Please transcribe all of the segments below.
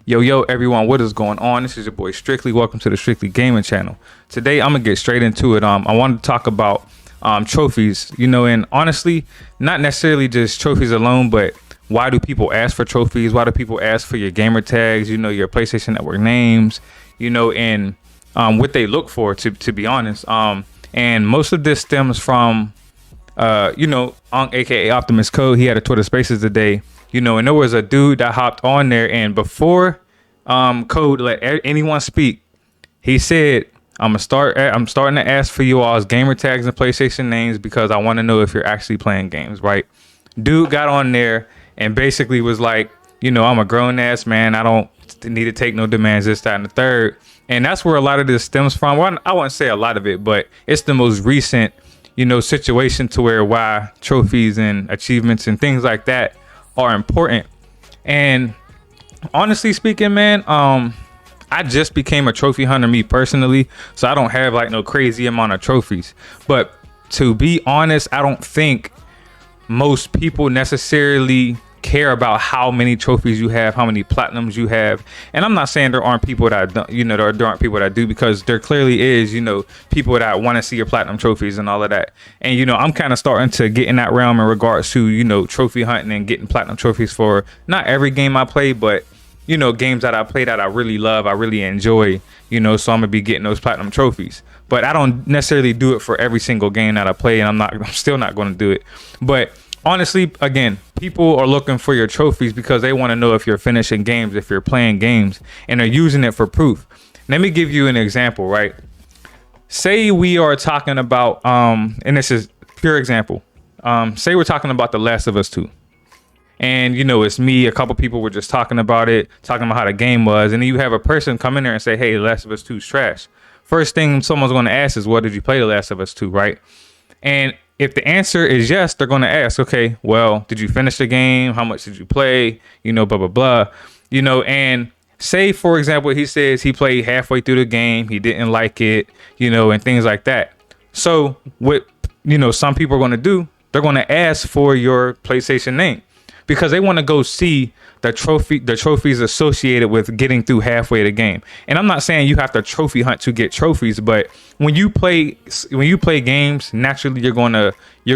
Yo, everyone, what is going on? This is your boy Strictly. Welcome to the Strictly Gaming channel. Today, I'm gonna get straight into it. I wanted to talk about trophies, and honestly, not necessarily just trophies alone, but why do people ask for trophies? Why do people ask for your gamer tags, your PlayStation Network names, and what they look for, to be honest. And most of this stems from, Unk, aka Optimus Code. He had a Twitter Spaces today. And there was a dude that hopped on there, and before Code let anyone speak, he said, I'm starting to ask for you all's gamer tags and PlayStation names because I want to know if you're actually playing games, right? Dude got on there and basically was like, I'm a grown ass man. I don't need to take no demands, this, that, and the third. And that's where a lot of this stems from. Well, I wouldn't say a lot of it, but it's the most recent, situation to why trophies and achievements and things like that are important. And honestly speaking, man, I just became a trophy hunter, me personally, so I don't have like no crazy amount of trophies. But to be honest, I don't think most people necessarily care about how many trophies you have, how many platinums you have. And I'm not saying there aren't people that don't, there aren't people that do, because there clearly is, people that want to see your platinum trophies and all of that. And I'm kind of starting to get in that realm in regards to trophy hunting and getting platinum trophies for not every game I play, but games that I play that I really love, I really enjoy, so I'm gonna be getting those platinum trophies. But I don't necessarily do it for every single game that I play, and I'm still not going to do it. But honestly, again, people are looking for your trophies because they want to know if you're finishing games, if you're playing games, and they're using it for proof. Let me give you an example, right? Say we are talking about, and this is pure example. Say we're talking about The Last of Us 2. And, it's me, a couple people were just talking about how the game was. And then you have a person come in there and say, hey, The Last of Us 2 is trash. First thing someone's going to ask is, did you play The Last of Us 2, right? And if the answer is yes, they're going to ask, okay, well, did you finish the game? How much did you play? Blah, blah, blah. And say, for example, he says he played halfway through the game. He didn't like it, and things like that. So what, some people are going to do, they're going to ask for your PlayStation name because they want to go see the trophies associated with getting through halfway of the game. And I'm not saying you have to trophy hunt to get trophies, but when you play games, naturally you're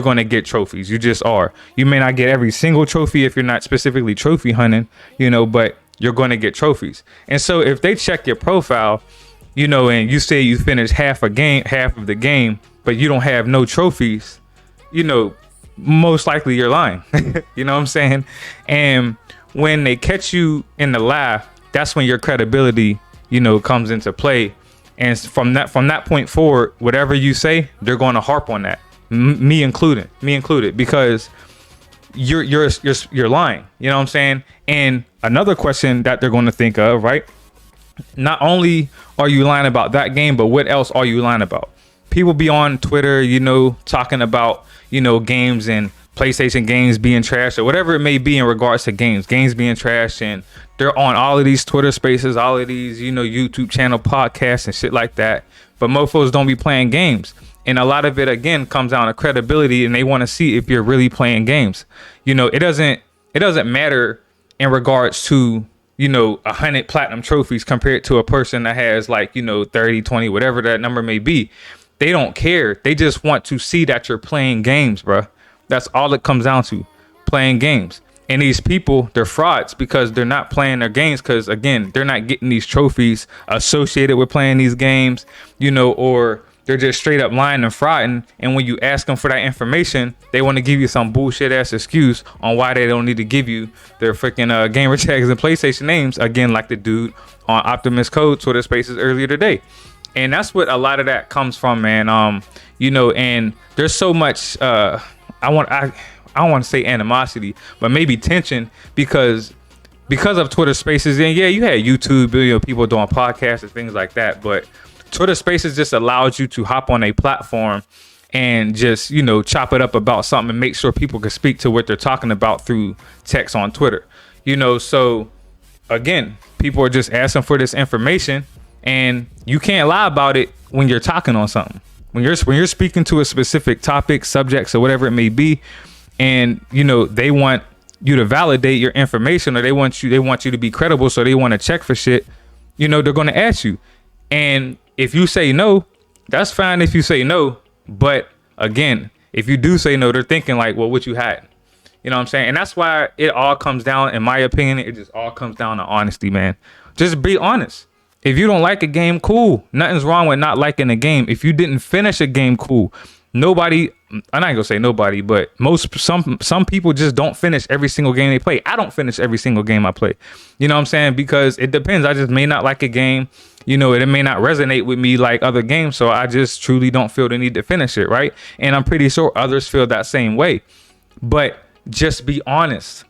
gonna get trophies. You just are. You may not get every single trophy if you're not specifically trophy hunting, but you're gonna get trophies. And so if they check your profile, and you say you finished half of the game, but you don't have no trophies, most likely you're lying. You know what I'm saying? And when they catch you in the lie, that's when your credibility, comes into play. And from that point forward, whatever you say, they're going to harp on that, me included, because you're lying. You know what I'm saying? And another question that they're going to think of, right? Not only are you lying about that game, but what else are you lying about? People be on Twitter, talking about, games and PlayStation games being trash or whatever it may be in regards to games being trash. And they're on all of these Twitter spaces, all of these, YouTube channel podcasts and shit like that. But mofos don't be playing games. And a lot of it, again, comes down to credibility, and they want to see if you're really playing games. It doesn't matter in regards to, 100 platinum trophies compared to a person that has 30, 20, whatever that number may be. They don't care. They just want to see that you're playing games, bro. That's all it comes down to, playing games. And these people, they're frauds because they're not playing their games because, again, they're not getting these trophies associated with playing these games, or they're just straight up lying and frauding. And when you ask them for that information, they want to give you some bullshit ass excuse on why they don't need to give you their freaking gamer tags and PlayStation names, again, like the dude on Optimus Code Twitter Spaces earlier today. And that's what a lot of that comes from, man. And there's so much, I don't want to say animosity, but maybe tension because of Twitter Spaces. And yeah, you had YouTube, people doing podcasts and things like that. But Twitter Spaces just allows you to hop on a platform and just, chop it up about something and make sure people can speak to what they're talking about through text on Twitter. So again, people are just asking for this information. And you can't lie about it when you're talking on something. When you're speaking to a specific topic, subjects, or whatever it may be, and they want you to validate your information, or they want you to be credible, so they want to check for shit, you know, they're going to ask you. And if you say no, that's fine if you say no. But again, if you do say no, they're thinking like, well, what you had? You know what I'm saying? And that's why it all comes down, in my opinion, it just all comes down to honesty, man. Just be honest. If you don't like a game, cool. Nothing's wrong with not liking a game. If you didn't finish a game, cool. Nobody, I'm not gonna say nobody, but some people just don't finish every single game they play. I don't finish every single game I play. You know what I'm saying? Because it depends. I just may not like a game. You know, it may not resonate with me like other games. So I just truly don't feel the need to finish it, right? And I'm pretty sure others feel that same way. But just be honest.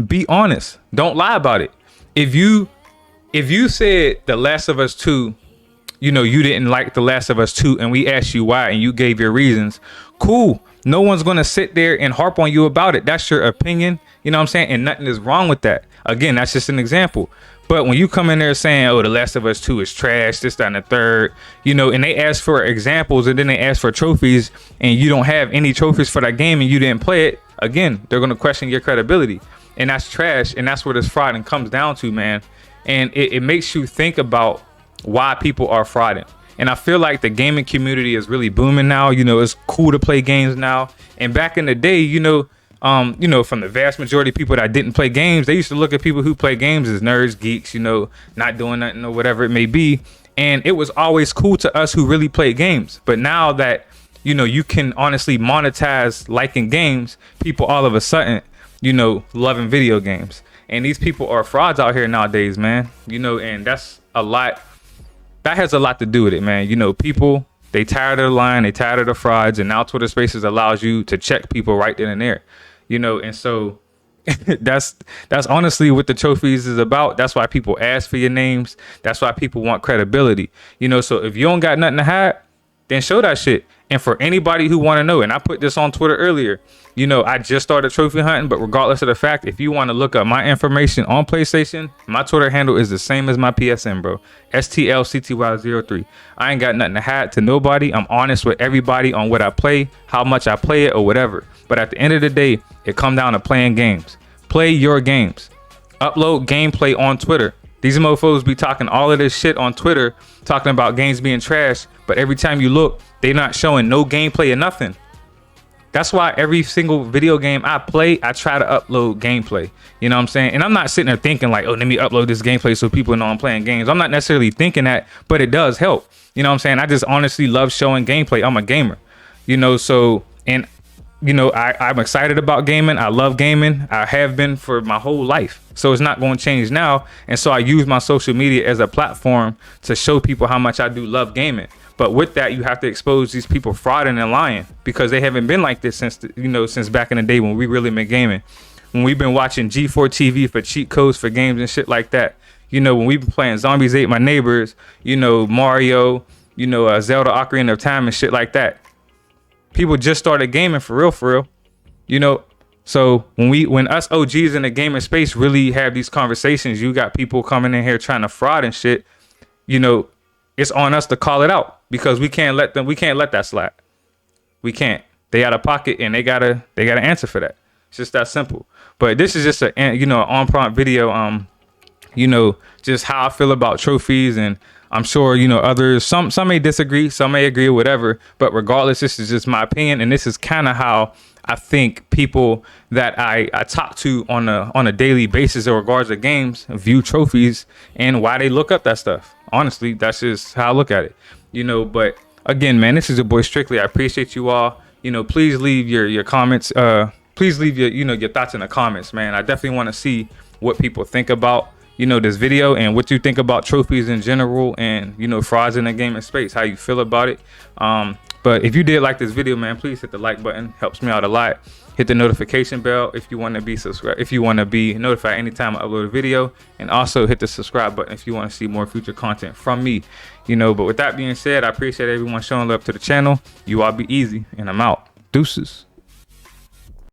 Be honest. Don't lie about it. If you said The Last of Us 2, you know, you didn't like The Last of Us 2, and we asked you why, and you gave your reasons, cool. No one's going to sit there and harp on you about it. That's your opinion. You know what I'm saying? And nothing is wrong with that. Again, that's just an example. But when you come in there saying, oh, The Last of Us 2 is trash, this, that, and the third, you know, and they ask for examples, and then they ask for trophies, and you don't have any trophies for that game, and you didn't play it, again, they're going to question your credibility. And that's trash. And that's where this frauding comes down to, man. And it makes you think about why people are frauding. And I feel like the gaming community is really booming now. You know, it's cool to play games now. And back in the day, you know, from the vast majority of people that didn't play games, they used to look at people who play games as nerds, geeks, you know, not doing nothing or whatever it may be. And it was always cool to us who really played games. But now that, you know, you can honestly monetize liking games, people all of a sudden, you know, loving video games. And these people are frauds out here nowadays, man. You know, and that's a lot. That has a lot to do with it, man. You know, people, they tired of the line, they tired of the frauds, and now Twitter Spaces allows you to check people right then and there. You know, and so that's honestly what the trophies is about. That's why people ask for your names. That's why people want credibility. You know, so if you don't got nothing to hide, then show that shit. And for anybody who want to know, and I put this on Twitter earlier, you know, I just started trophy hunting, but regardless of the fact, if you want to look up my information on PlayStation, my Twitter handle is the same as my PSN, bro. STLCTY03. I ain't got nothing to hide to nobody. I'm honest with everybody on what I play, how much I play it, or whatever. But at the end of the day, it come down to playing games. Play your games. Upload gameplay on Twitter. These mofos be talking all of this shit on Twitter, talking about games being trash, but every time you look, they not showing no gameplay or nothing. That's why every single video game I play, I try to upload gameplay. You know what I'm saying? And I'm not sitting there thinking like, oh, let me upload this gameplay so people know I'm playing games. I'm not necessarily thinking that, but it does help. You know what I'm saying? I just honestly love showing gameplay. I'm a gamer, you know, so, and you know, I'm excited about gaming. I love gaming. I have been for my whole life. So it's not going to change now. And so I use my social media as a platform to show people how much I do love gaming. But with that, you have to expose these people frauding and lying, because they haven't been like this since, you know, since back in the day when we really been gaming. When we've been watching G4 TV for cheat codes for games and shit like that. You know, when we've been playing Zombies Ate My Neighbors, you know, Mario, you know, Zelda Ocarina of Time and shit like that. People just started gaming for real, you know. So when us OGs in the gaming space really have these conversations, you got people coming in here trying to fraud and shit, you know, it's on us to call it out, because we can't let that slide. We can't. They out of pocket and they gotta answer for that. It's just that simple. But this is just a, you know, on prompt video, you know, just how I feel about trophies. And I'm sure, you know, others, some may disagree, some may agree or whatever, but regardless, this is just my opinion. And this is kind of how I think people that I talk to on a daily basis in regards to games view trophies and why they look up that stuff. Honestly, that's just how I look at it, you know. But again, man, this is your boy Strictly. I appreciate you all. You know, please leave your comments. Please leave your thoughts in the comments, man. I definitely want to see what people think about, you know, this video, and what you think about trophies in general, and, you know, frauds in the gaming space, how you feel about it. But if you did like this video, man, please hit the like button. Helps me out a lot. Hit the notification bell if you want to be subscribed, if you want to be notified anytime I upload a video, and also hit the subscribe button if you want to see more future content from me, you know. But with that being said, I appreciate everyone showing love to the channel. You all be easy, and I'm out. Deuces.